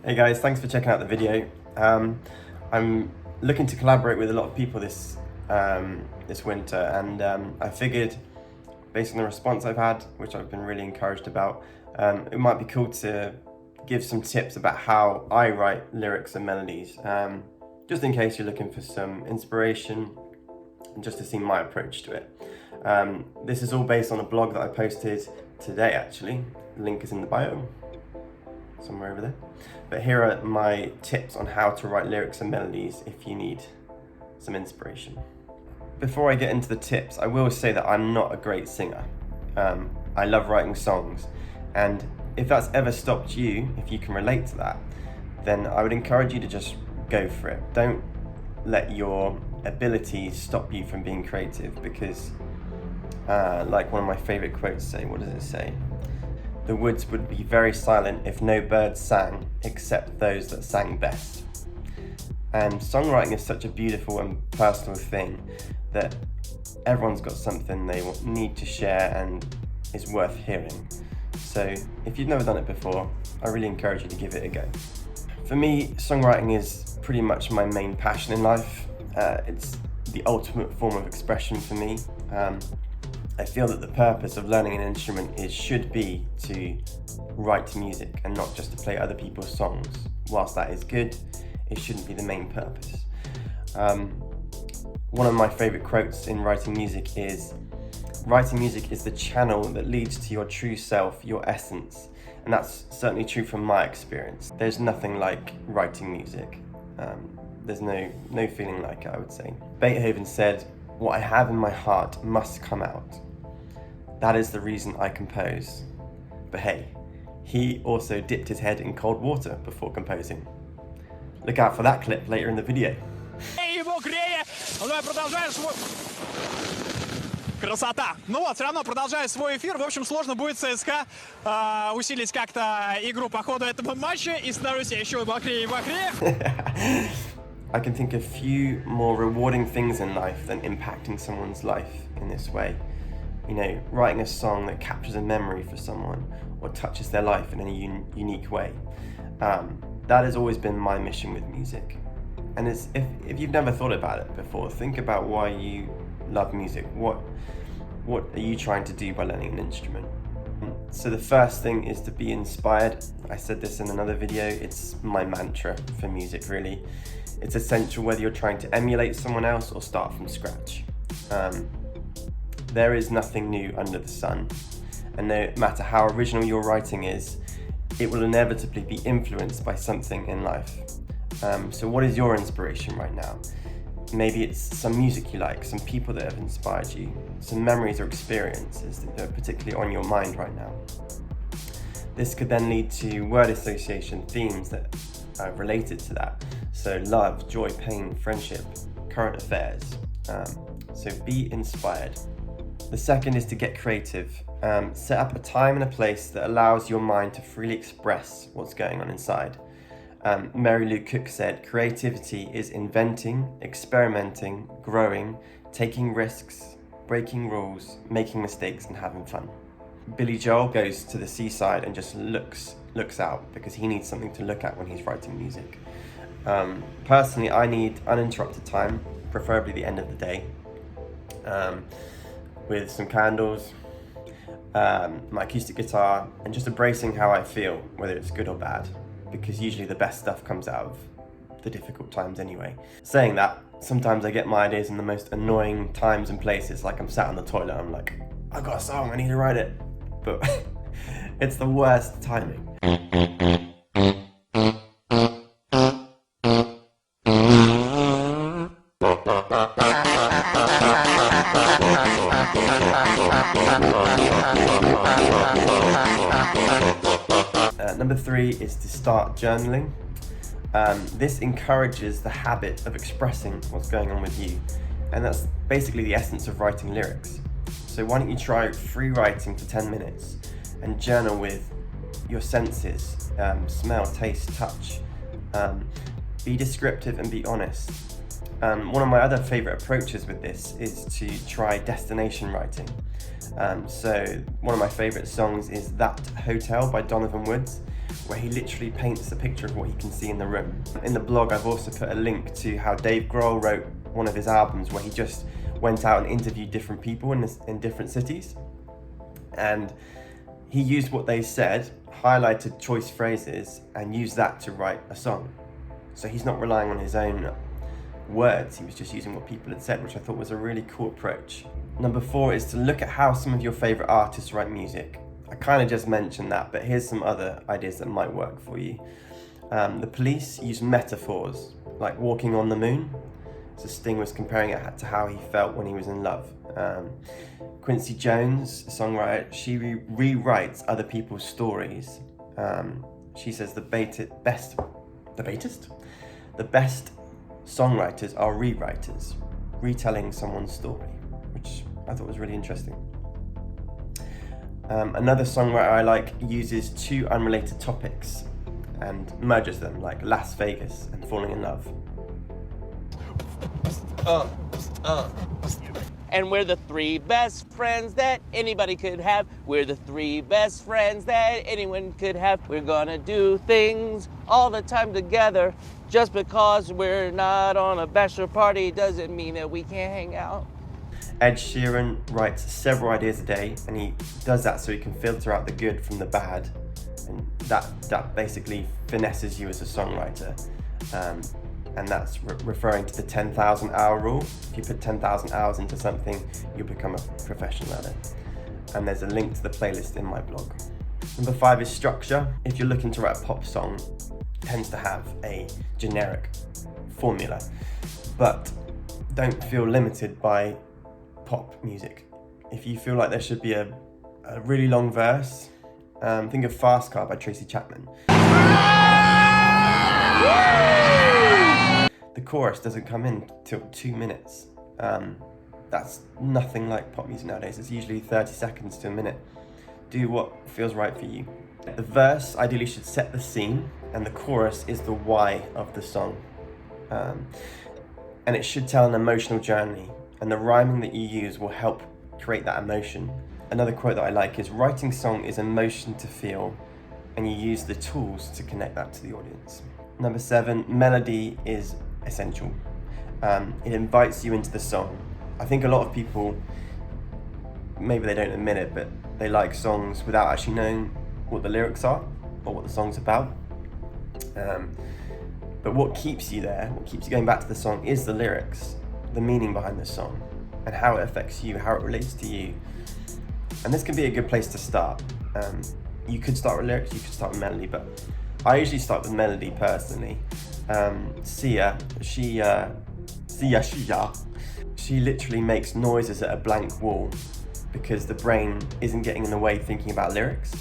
Hey guys, thanks for checking out the video. I'm looking to collaborate with a lot of people this winter, and I figured, based on the response I've had, which I've been really encouraged about, it might be cool to give some tips about how I write lyrics and melodies, just in case you're looking for some inspiration and just to see my approach to it. This is all based on a blog that I posted today, actually. The link is in the bio, somewhere over there. But here are my tips on how to write lyrics and melodies if you need some inspiration. Before I get into the tips, I will say that I'm not a great singer. I love writing songs, and if that's ever stopped you, if you can relate to that, then I would encourage you to just go for it. Don't let your abilities stop you from being creative, because like one of my favorite quotes say, what does it say? The woods would be very silent if no birds sang, except those that sang best. And songwriting is such a beautiful and personal thing that everyone's got something they need to share and is worth hearing. So if you've never done it before, I really encourage you to give it a go. For me, songwriting is pretty much my main passion in life. It's the ultimate form of expression for me. I feel that the purpose of learning an instrument should be to write music and not just to play other people's songs. Whilst that is good, it shouldn't be the main purpose. One of my favourite quotes in writing music is, "Writing music is the channel that leads to your true self, your essence." And that's certainly true from my experience. There's nothing like writing music. There's no feeling like it, I would say. Beethoven said, "What I have in my heart must come out. That is the reason I compose." But hey, he also dipped his head in cold water before composing. Look out for that clip later in the video. Красота. Ну вот, все равно продолжая свой эфир. В общем, сложно будет ЦСКА усилить как-то игру по ходу этого матча. И становлюсь еще бахрее и бахрее. I can think of few more rewarding things in life than impacting someone's life in this way. You know, writing a song that captures a memory for someone or touches their life in a unique way. That has always been my mission with music. And if you've never thought about it before, think about why you love music. What are you trying to do by learning an instrument? So the first thing is to be inspired. I said this in another video, it's my mantra for music, really. It's essential whether you're trying to emulate someone else or start from scratch. There is nothing new under the sun, and no matter how original your writing is, it will inevitably be influenced by something in life. So what is your inspiration right now? Maybe it's some music you like, some people that have inspired you, some memories or experiences that are particularly on your mind right now. This could then lead to word association themes that are related to that. So love, joy, pain, friendship, current affairs. So be inspired. The second is to get creative. Set up a time and a place that allows your mind to freely express what's going on inside. Mary Lou Cook said, "Creativity is inventing, experimenting, growing, taking risks, breaking rules, making mistakes and having fun." Billy Joel goes to the seaside and just looks out because he needs something to look at when he's writing music. Personally, I need uninterrupted time, preferably the end of the day, with some candles, my acoustic guitar, and just embracing how I feel, whether it's good or bad, because usually the best stuff comes out of the difficult times anyway. Saying that, sometimes I get my ideas in the most annoying times and places, like I'm sat on the toilet, I'm like, I've got a song, I need to write it, but it's the worst timing. Number 3 is to start journaling. This encourages the habit of expressing what's going on with you, and that's basically the essence of writing lyrics. So why don't you try free writing for 10 minutes and journal with your senses, smell, taste, touch. Be descriptive and be honest. One of my other favourite approaches with this is to try destination writing. So one of my favourite songs is That Hotel by Donovan Woods. where he literally paints a picture of what he can see in the room. In the blog, I've also put a link to how Dave Grohl wrote one of his albums where he just went out and interviewed different people in different cities. And he used what they said, highlighted choice phrases, and used that to write a song. So he's not relying on his own words, he was just using what people had said, which I thought was a really cool approach. Number 4 is to look at how some of your favourite artists write music. I kind of just mentioned that, but here's some other ideas that might work for you. The Police use metaphors, like walking on the moon. So Sting was comparing it to how he felt when he was in love. Quincy Jones, a songwriter, she rewrites other people's stories. She says the best songwriters are rewriters, retelling someone's story, which I thought was really interesting. Another songwriter I like uses 2 unrelated topics and merges them, like Las Vegas and falling in love. And we're the 3 best friends that anybody could have. We're the 3 best friends that anyone could have. We're gonna do things all the time together. Just because we're not on a bachelor party doesn't mean that we can't hang out. Ed Sheeran writes several ideas a day, and he does that so he can filter out the good from the bad, and that basically finesses you as a songwriter. And that's referring to the 10,000 hour rule. If you put 10,000 hours into something, you'll become a professional at it. And there's a link to the playlist in my blog. Number 5 is structure. If you're looking to write a pop song, it tends to have a generic formula, but don't feel limited by pop music. If you feel like there should be a really long verse, think of Fast Car by Tracy Chapman. The chorus doesn't come in till 2 minutes. That's nothing like pop music nowadays. It's usually 30 seconds to a minute. Do what feels right for you. The verse ideally should set the scene, and the chorus is the why of the song. And it should tell an emotional journey, and the rhyming that you use will help create that emotion. Another quote that I like is, writing song is emotion to feel, and you use the tools to connect that to the audience. Number 7, melody is essential. It invites you into the song. I think a lot of people, maybe they don't admit it, but they like songs without actually knowing what the lyrics are or what the song's about. But what keeps you there, what keeps you going back to the song, is the lyrics, the meaning behind the song, and how it affects you, how it relates to you. And this can be a good place to start. You could start with lyrics, you could start with melody, but I usually start with melody personally. Sia, she literally makes noises at a blank wall because the brain isn't getting in the way thinking about lyrics.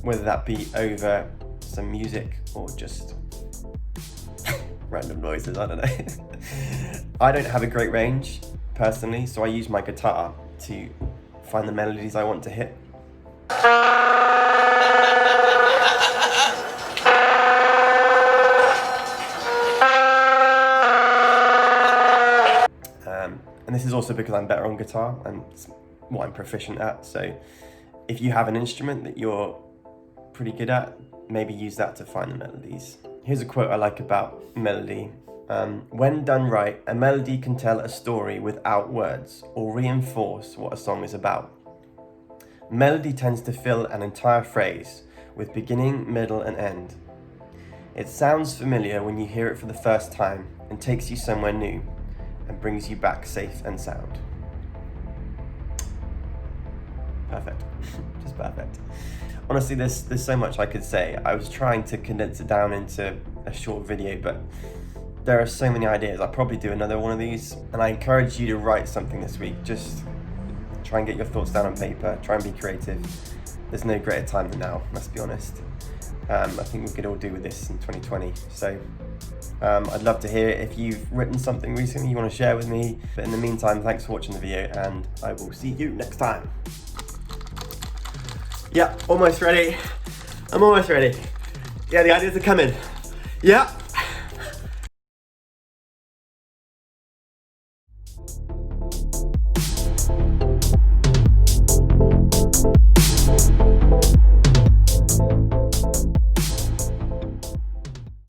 Whether that be over some music or just random noises, I don't know. I don't have a great range personally, so I use my guitar to find the melodies I want to hit. And this is also because I'm better on guitar and it's what I'm proficient at. So if you have an instrument that you're pretty good at, maybe use that to find the melodies. Here's a quote I like about melody. When done right, a melody can tell a story without words or reinforce what a song is about. Melody tends to fill an entire phrase with beginning, middle, and end. It sounds familiar when you hear it for the first time and takes you somewhere new and brings you back safe and sound. Perfect. Just perfect. Honestly, there's so much I could say. I was trying to condense it down into a short video, but there are so many ideas. I'll probably do another one of these, and I encourage you to write something this week. Just try and get your thoughts down on paper, try and be creative. There's no greater time than now, let's be honest. I think we could all do with this in 2020. So I'd love to hear if you've written something recently you want to share with me. But in the meantime, thanks for watching the video, and I will see you next time. Yeah, almost ready. I'm almost ready. Yeah, the ideas are coming. Yeah.